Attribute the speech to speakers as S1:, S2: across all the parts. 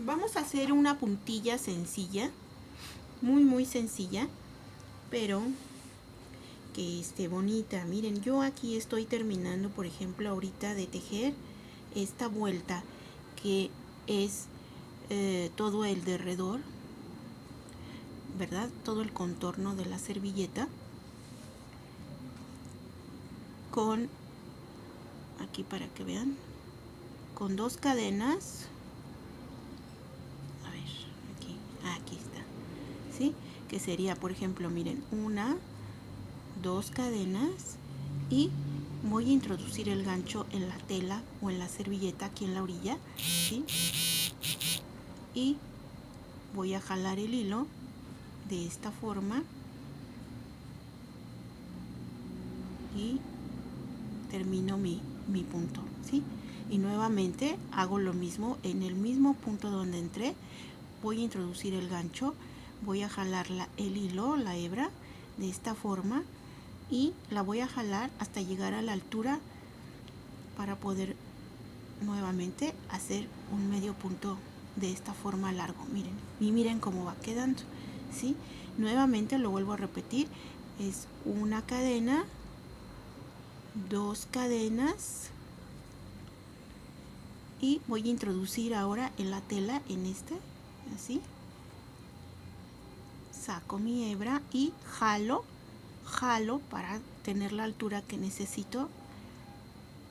S1: vamos a hacer una puntilla sencilla, muy sencilla, pero que esté bonita. Miren, yo aquí estoy terminando, por ejemplo, ahorita de tejer esta vuelta que es todo el derredor, ¿verdad? Todo el contorno de la servilleta con, aquí para que vean, con 2 cadenas. A ver, aquí está, ¿sí? Que sería, por ejemplo, miren, 1, 2 cadenas, y voy a introducir el gancho en la tela o en la servilleta aquí en la orilla, ¿sí? Y voy a jalar el hilo de esta forma y termino mi punto, ¿sí? Y nuevamente hago lo mismo en el mismo punto donde entré. Voy a introducir el gancho, voy a jalar el hilo, la hebra, de esta forma, y la voy a jalar hasta llegar a la altura para poder nuevamente hacer un medio punto de esta forma largo. Miren, y miren cómo va quedando, ¿sí? Nuevamente lo vuelvo a repetir, es una cadena, 2 cadenas, y voy a introducir ahora en la tela, en así, saco mi hebra y jalo para tener la altura que necesito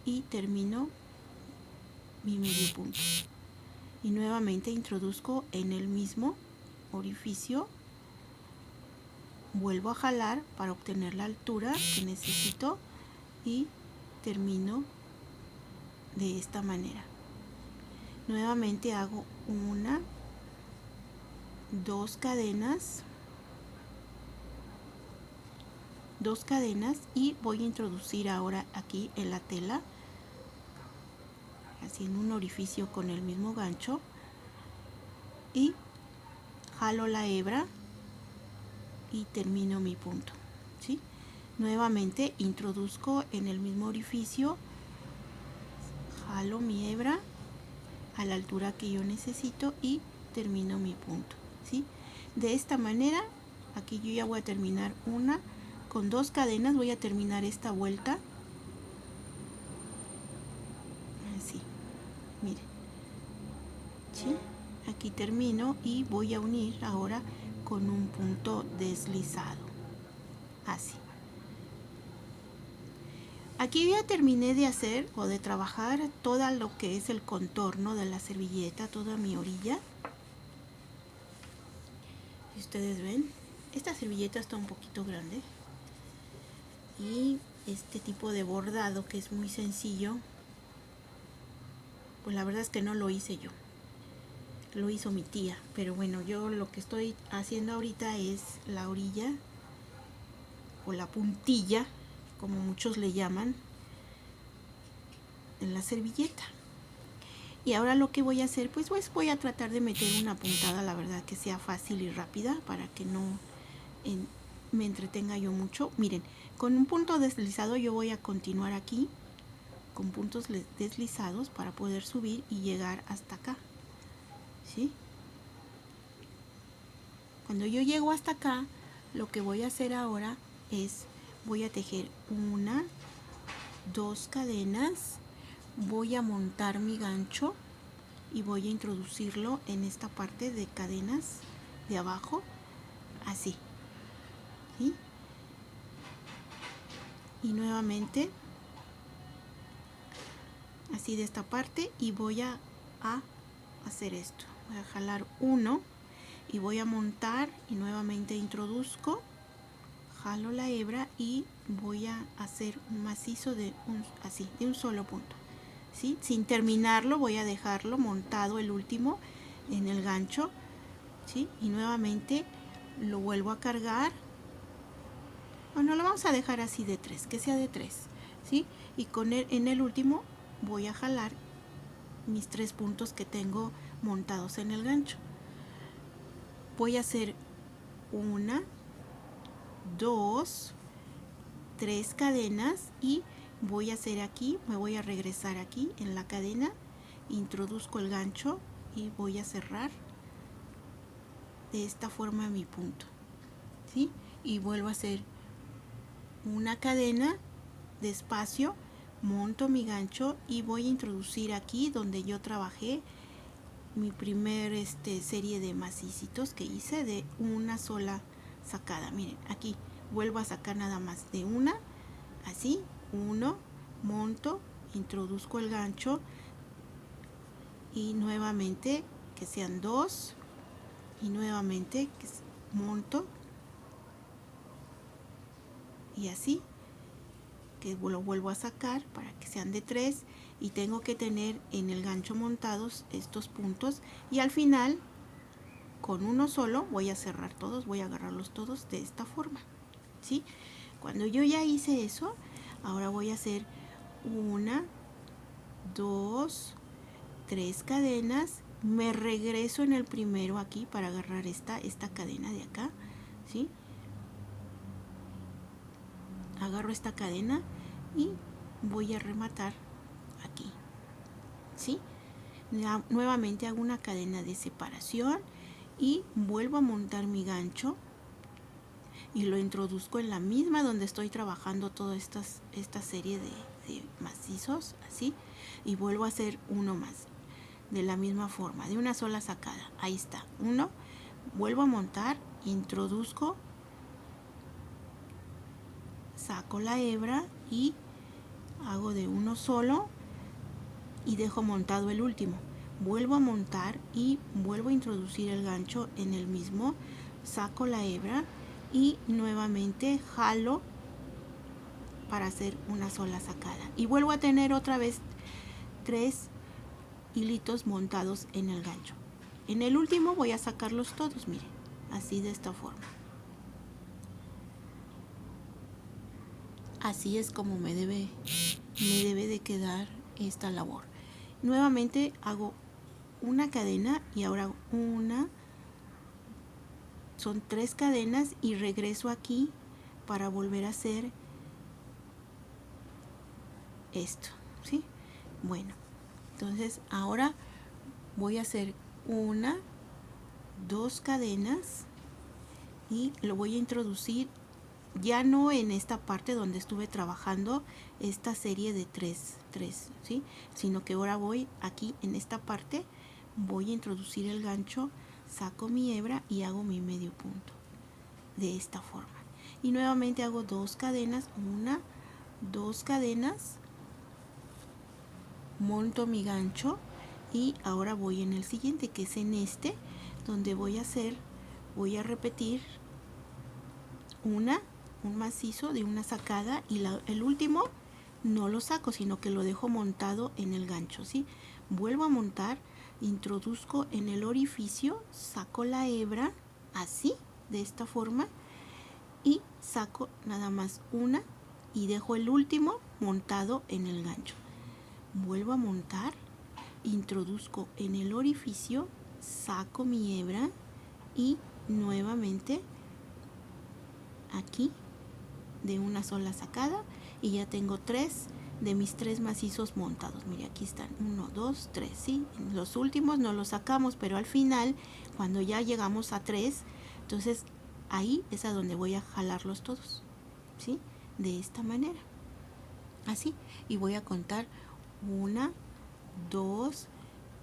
S1: y termino mi medio punto. Y nuevamente introduzco en el mismo orificio, vuelvo a jalar para obtener la altura que necesito y termino de esta manera. Nuevamente hago 1, 2 cadenas, y voy a introducir ahora aquí en la tela, así en un orificio con el mismo gancho, y jalo la hebra y termino mi punto, ¿sí? Nuevamente introduzco en el mismo orificio, jalo mi hebra a la altura que yo necesito y termino mi punto, ¿sí? De esta manera, aquí yo ya voy a terminar con 2 cadenas, voy a terminar esta vuelta, así, miren, ¿sí? Aquí termino y voy a unir ahora con un punto deslizado, así. Aquí ya terminé de hacer o de trabajar todo lo que es el contorno de la servilleta, toda mi orilla. Si ustedes ven, esta servilleta está un poquito grande y este tipo de bordado, que es muy sencillo, pues la verdad es que no lo hice yo, lo hizo mi tía, pero bueno, yo lo que estoy haciendo ahorita es la orilla o la puntilla, como muchos le llaman, en la servilleta. Y ahora lo que voy a hacer, pues voy a tratar de meter una puntada, la verdad, que sea fácil y rápida, para que no me entretenga yo mucho. Miren, con un punto deslizado yo voy a continuar aquí con puntos deslizados para poder subir y llegar hasta acá, ¿sí? Cuando yo llego hasta acá, lo que voy a hacer ahora es, voy a tejer 1, 2 cadenas, voy a montar mi gancho y voy a introducirlo en esta parte de cadenas de abajo, así, ¿sí? Y nuevamente así de esta parte, y voy a hacer esto, voy a jalar 1 y voy a montar y nuevamente introduzco, jalo la hebra y voy a hacer un macizo de un solo punto, ¿sí? Sin terminarlo, voy a dejarlo montado el último en el gancho, ¿sí? Y nuevamente lo vuelvo a cargar. Bueno, lo vamos a dejar así de 3, que sea de 3, ¿sí? Y en el último voy a jalar mis 3 puntos que tengo montados en el gancho. Voy a hacer 1, 2, 3 cadenas y voy a hacer aquí, me voy a regresar aquí en la cadena, introduzco el gancho y voy a cerrar de esta forma mi punto, ¿sí? Y vuelvo a hacer una cadena despacio, monto mi gancho y voy a introducir aquí donde yo trabajé mi primer serie de macicitos que hice de una sola sacada. Miren, aquí vuelvo a sacar nada más de una, así, uno, monto, introduzco el gancho y nuevamente que sean dos y nuevamente que monto y así que lo vuelvo a sacar para que sean de 3 y tengo que tener en el gancho montados estos puntos y al final con uno solo voy a cerrar todos, voy a agarrarlos todos de esta forma, ¿sí? Cuando yo ya hice eso, ahora voy a hacer una, dos, tres cadenas, me regreso en el primero aquí para agarrar esta cadena de acá, ¿sí? Agarro esta cadena y voy a rematar aquí, ¿sí? Nuevamente hago una cadena de separación y vuelvo a montar mi gancho y lo introduzco en la misma donde estoy trabajando toda esta serie de macizos, así, y vuelvo a hacer uno más de la misma forma, de una sola sacada. Ahí está, uno, vuelvo a montar, introduzco, saco la hebra y hago de uno solo y dejo montado el último. Vuelvo a montar y vuelvo a introducir el gancho en el mismo, saco la hebra y nuevamente jalo para hacer una sola sacada y vuelvo a tener otra vez 3 hilitos montados en el gancho. En el último voy a sacarlos todos, miren, así de esta forma. Así es como me debe de quedar esta labor. Nuevamente hago una cadena y ahora una, son 3 cadenas y regreso aquí para volver a hacer esto, ¿sí? Bueno, entonces ahora voy a hacer una, 2 cadenas y lo voy a introducir ya no en esta parte donde estuve trabajando esta serie de 3, ¿sí? Sino que ahora voy aquí en esta parte, voy a introducir el gancho, saco mi hebra y hago mi medio punto de esta forma y nuevamente hago 2 cadenas, una, 2 cadenas, monto mi gancho y ahora voy en el siguiente, que es en este donde voy a repetir un macizo de una sacada y el último no lo saco, sino que lo dejo montado en el gancho, ¿sí? Vuelvo a montar, introduzco en el orificio, saco la hebra así, de esta forma, y saco nada más una y dejo el último montado en el gancho. Vuelvo a montar, introduzco en el orificio, saco mi hebra y nuevamente aquí de una sola sacada y ya tengo 3 de mis 3 macizos montados. Mire, aquí están 1, 2, 3, ¿sí? Los últimos no los sacamos, pero al final cuando ya llegamos a 3, entonces ahí es a donde voy a jalarlos todos, ¿sí? De esta manera, así, y voy a contar 1, 2,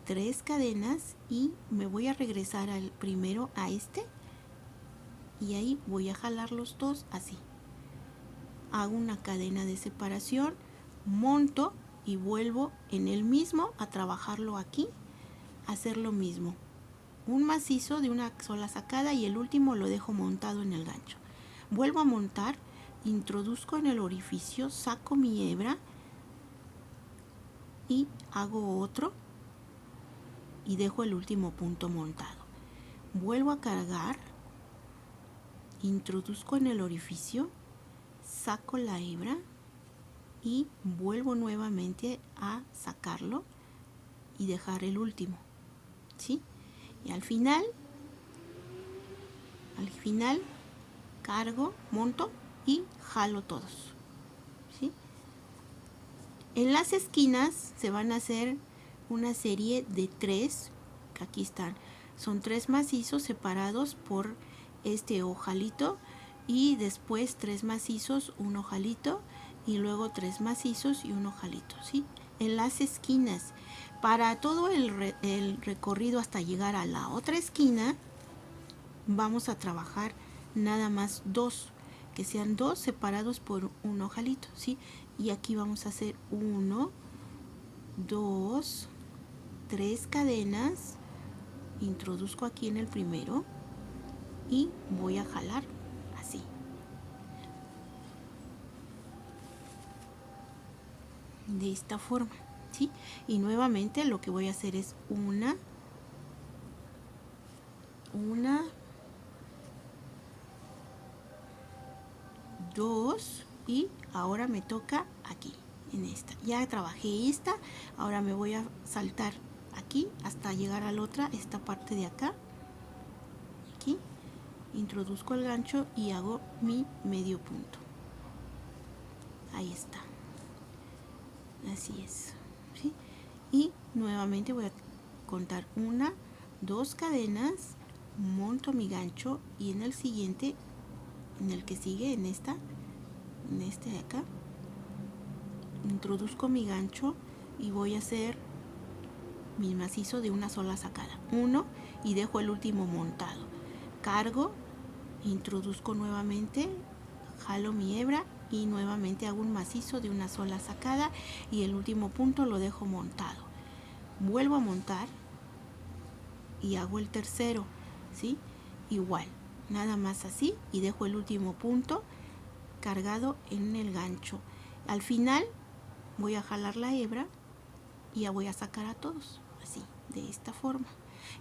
S1: 3 cadenas y me voy a regresar al primero, a este, y ahí voy a jalar los dos así. Hago una cadena de separación, monto y vuelvo en el mismo a trabajarlo aquí, a hacer lo mismo. Un macizo de una sola sacada y el último lo dejo montado en el gancho. Vuelvo a montar, introduzco en el orificio, saco mi hebra y hago otro y dejo el último punto montado. Vuelvo a cargar, introduzco en el orificio, saco la hebra y vuelvo nuevamente a sacarlo y dejar el último, ¿sí? Y al final cargo, monto y jalo todos, ¿sí? En las esquinas se van a hacer una serie de 3 aquí están, son 3 macizos separados por este ojalito y después 3 macizos, un ojalito y luego 3 macizos y un ojalito, ¿sí? En las esquinas. Para todo el recorrido hasta llegar a la otra esquina vamos a trabajar nada más 2, que sean 2 separados por un ojalito, ¿sí? Y aquí vamos a hacer 1, 2, 3 cadenas, introduzco aquí en el primero y voy a jalar así. De esta forma, ¿sí? Y nuevamente lo que voy a hacer es una, 2 y ahora me toca aquí en esta. Ya trabajé esta, ahora me voy a saltar aquí hasta llegar a la otra, esta parte de acá. Aquí introduzco el gancho y hago mi medio punto. Ahí está. Así es, ¿sí? Y nuevamente voy a contar 1, 2 cadenas, monto mi gancho y en el siguiente, en el que sigue, en este de acá, introduzco mi gancho y voy a hacer mi macizo de una sola sacada, 1 y dejo el último montado, cargo, introduzco nuevamente, jalo mi hebra y nuevamente hago un macizo de una sola sacada y el último punto lo dejo montado, vuelvo a montar y hago el tercero, ¿sí? Igual, nada más así y dejo el último punto cargado en el gancho. Al final voy a jalar la hebra y ya voy a sacar a todos así, de esta forma,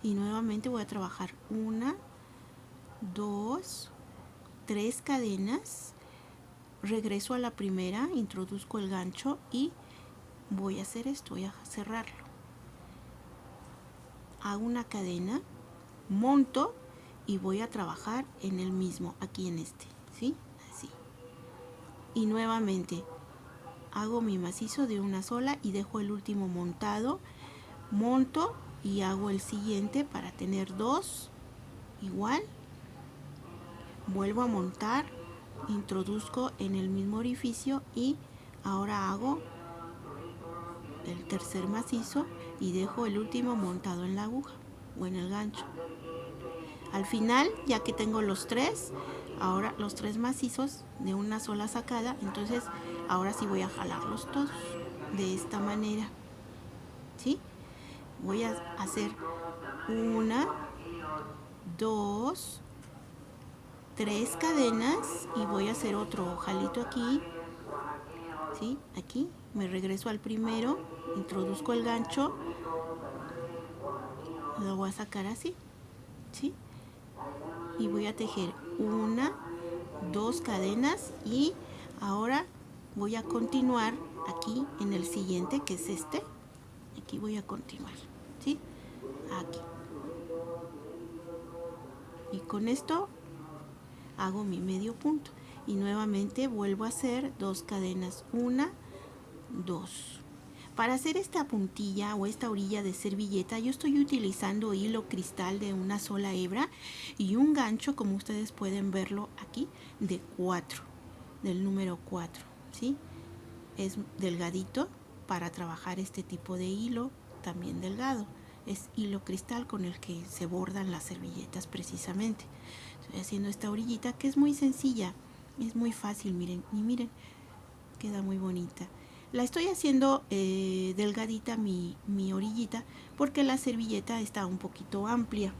S1: y nuevamente voy a trabajar 1, 2, 3 cadenas, regreso a la primera, introduzco el gancho y voy a hacer esto, voy a cerrarlo, hago una cadena, monto y voy a trabajar en el mismo, aquí en este, ¿sí? Así. Y nuevamente hago mi macizo de una sola y dejo el último montado, monto y hago el siguiente para tener 2 igual, vuelvo a montar, introduzco en el mismo orificio y ahora hago el tercer macizo y dejo el último montado en la aguja o en el gancho. Al final, ya que tengo los 3, ahora los 3 macizos de una sola sacada, entonces ahora sí voy a jalarlos todos de esta manera, ¿sí? Voy a hacer 1, 2, 3 cadenas y voy a hacer otro ojalito aquí, ¿sí? Aquí me regreso al primero, introduzco el gancho, lo voy a sacar así, ¿sí? Y voy a tejer 1, 2 cadenas y ahora voy a continuar aquí en el siguiente, que es este. Aquí voy a continuar, ¿sí? Aquí. Y con esto hago mi medio punto y nuevamente vuelvo a hacer 2 cadenas, 1, 2. Para hacer esta puntilla o esta orilla de servilleta yo estoy utilizando hilo cristal de una sola hebra y un gancho, como ustedes pueden verlo aquí, de 4, del número 4, ¿sí? Es delgadito para trabajar este tipo de hilo, también delgado. Es hilo cristal con el que se bordan las servilletas precisamente. Estoy haciendo esta orillita que es muy sencilla, es muy fácil, miren, y miren, queda muy bonita. La estoy haciendo delgadita mi orillita porque la servilleta está un poquito amplia.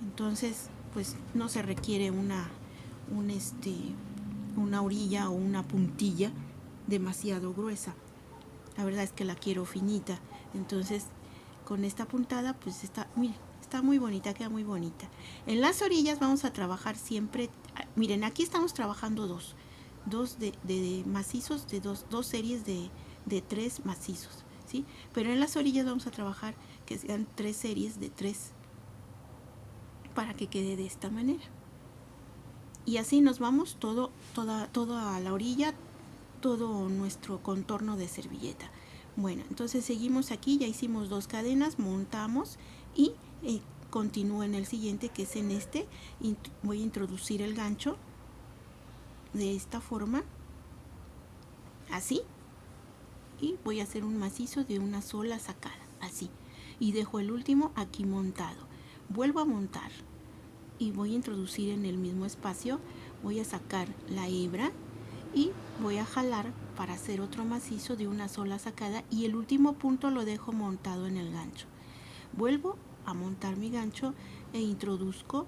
S1: Entonces, pues no se requiere una orilla o una puntilla demasiado gruesa. La verdad es que la quiero finita. Entonces, con esta puntada, pues está, miren, está muy bonita, queda muy bonita. En las orillas vamos a trabajar siempre, miren, aquí estamos trabajando dos de macizos, de dos series de 3 macizos, ¿sí? Pero en las orillas vamos a trabajar que sean 3 series de 3 para que quede de esta manera. Y así nos vamos toda a la orilla, todo nuestro contorno de servilleta. Bueno, entonces seguimos aquí, ya hicimos 2 cadenas, montamos y continúo en el siguiente, que es en este. Voy a introducir el gancho de esta forma, así, y voy a hacer un macizo de una sola sacada, así, y dejo el último aquí montado. Vuelvo a montar y voy a introducir en el mismo espacio, voy a sacar la hebra y voy a jalar para hacer otro macizo de una sola sacada, y el último punto lo dejo montado en el gancho. Vuelvo a montar mi gancho e introduzco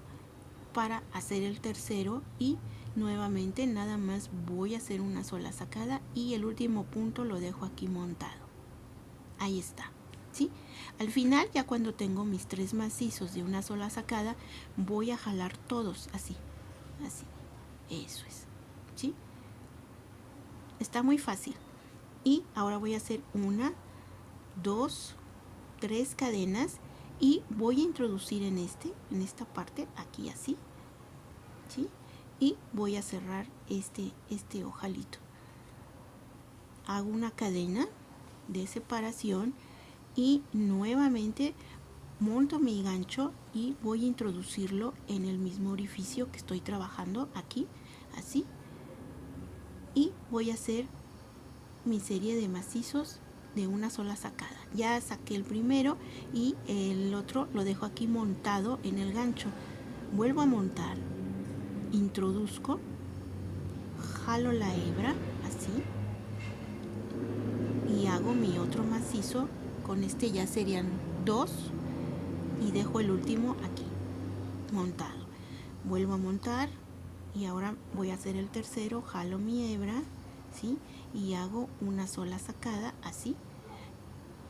S1: para hacer el tercero, y nuevamente nada más voy a hacer una sola sacada y el último punto lo dejo aquí montado. Ahí está, ¿sí? Al final, ya cuando tengo mis 3 macizos de una sola sacada, voy a jalar todos así, así, eso es, ¿sí? Está muy fácil. Y ahora voy a hacer 1, 2, 3 cadenas y voy a introducir en esta parte, aquí así, ¿sí? Y voy a cerrar este ojalito. Hago una cadena de separación y nuevamente monto mi gancho y voy a introducirlo en el mismo orificio que estoy trabajando aquí, así, y voy a hacer mi serie de macizos de una sola sacada. Ya saqué el primero y el otro lo dejo aquí montado en el gancho. Vuelvo a montar, introduzco, jalo la hebra así y hago mi otro macizo. Con este ya serían 2 y dejo el último aquí montado. Vuelvo a montar y ahora voy a hacer el tercero, jalo mi hebra, ¿sí? Y hago una sola sacada así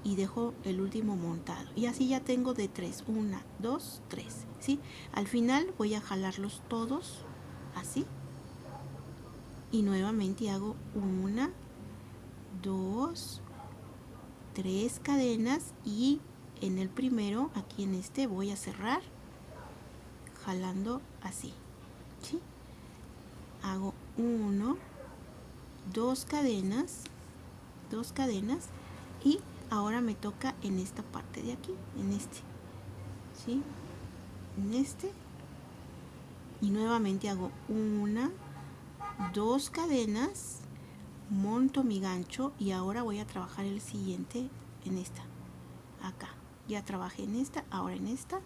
S1: y dejo el último montado, y así ya tengo de 3, 1, 2, 3, ¿sí? Al final voy a jalarlos todos así y nuevamente hago 1, 2, 3 cadenas, y en el primero, aquí en este, voy a cerrar jalando así, ¿sí? Hago 1, 2 cadenas, y ahora me toca en esta parte de aquí, en este, ¿sí? En este, y nuevamente hago 1, 2 cadenas, monto mi gancho y ahora voy a trabajar el siguiente en esta, acá. Ya trabajé en esta, ahora en esta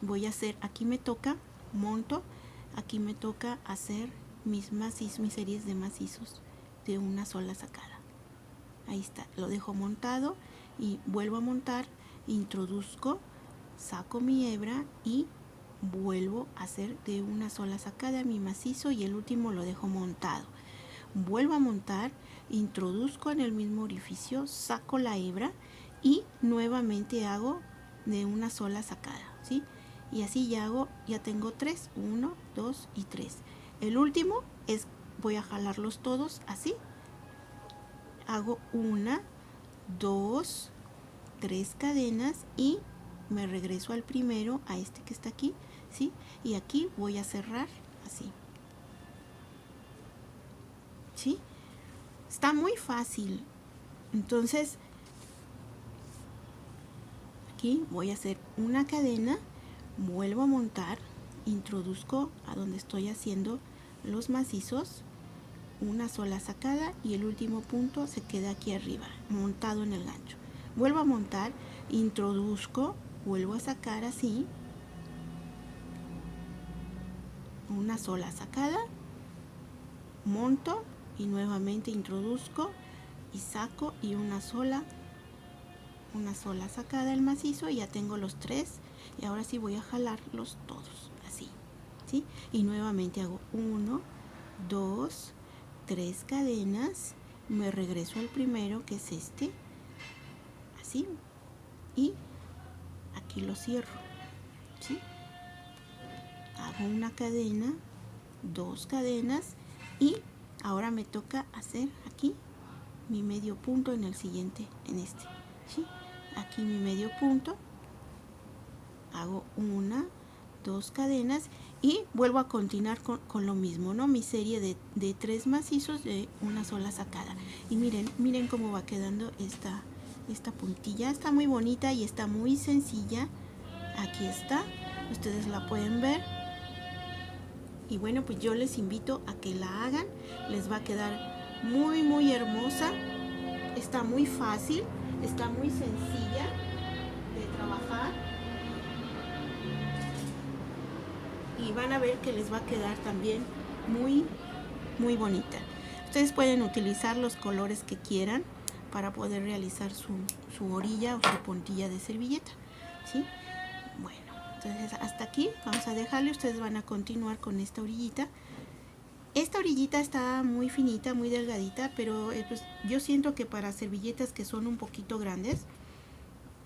S1: voy a hacer, aquí me toca, monto, aquí me toca hacer mis macizos, mis series de macizos de una sola sacada. Ahí está, lo dejo montado y vuelvo a montar, introduzco, saco mi hebra y vuelvo a hacer de una sola sacada mi macizo y el último lo dejo montado. Vuelvo a montar, introduzco en el mismo orificio, saco la hebra y nuevamente hago de una sola sacada, ¿sí? Y así ya tengo 3, 1, 2 y 3. El último es, voy a jalarlos todos así. Hago 1, 2, 3 cadenas y me regreso al primero, a este que está aquí, ¿sí? Y aquí voy a cerrar así, ¿sí? Está muy fácil. Entonces, aquí voy a hacer una cadena, vuelvo a montar, introduzco a donde estoy haciendo los macizos, una sola sacada y el último punto se queda aquí arriba, montado en el gancho. Vuelvo a montar, introduzco, vuelvo a sacar así, una sola sacada, monto y nuevamente introduzco y saco y una sola sacada del macizo, y ya tengo los 3, y ahora sí voy a jalarlos todos así, ¿sí? Y nuevamente hago 1, 2, 3 cadenas, me regreso al primero que es este, así, y aquí lo cierro, ¿sí? Hago una cadena, 2 cadenas y ahora me toca hacer aquí mi medio punto en el siguiente, en este, ¿sí? Aquí mi medio punto, hago 1, 2 cadenas y vuelvo a continuar con lo mismo, ¿no? Mi serie de 3 macizos de una sola sacada. Y miren cómo va quedando esta puntilla. Está muy bonita y está muy sencilla. Aquí está, ustedes la pueden ver. Y bueno, pues yo les invito a que la hagan. Les va a quedar muy hermosa. Está muy fácil, está muy sencilla de trabajar. Y van a ver que les va a quedar también muy bonita. Ustedes pueden utilizar los colores que quieran para poder realizar su orilla o su puntilla de servilleta, ¿sí? Bueno, entonces hasta aquí vamos a dejarle. Ustedes van a continuar con esta orillita. Esta orillita está muy finita, muy delgadita, pero pues yo siento que para servilletas que son un poquito grandes,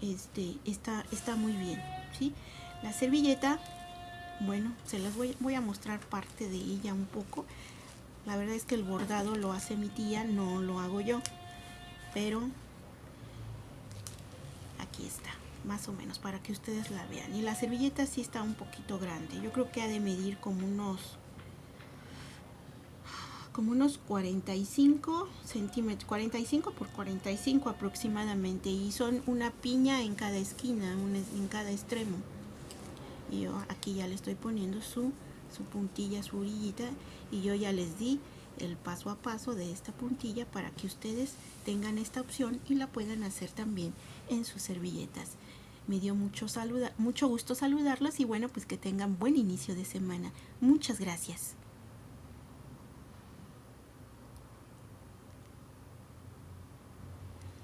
S1: está muy bien, ¿sí? La servilleta, bueno, se las voy a mostrar parte de ella un poco. La verdad es que el bordado lo hace mi tía, no lo hago yo, pero aquí está, más o menos, para que ustedes la vean. Y la servilleta sí está un poquito grande. Yo creo que ha de medir como unos 45 centímetros, 45 por 45 aproximadamente, y son una piña en cada esquina, en cada extremo. Y yo aquí ya le estoy poniendo su puntilla, su orillita, y yo ya les di el paso a paso de esta puntilla para que ustedes tengan esta opción y la puedan hacer también en sus servilletas. Me dio mucho gusto saludarlos y bueno, pues que tengan buen inicio de semana. Muchas gracias.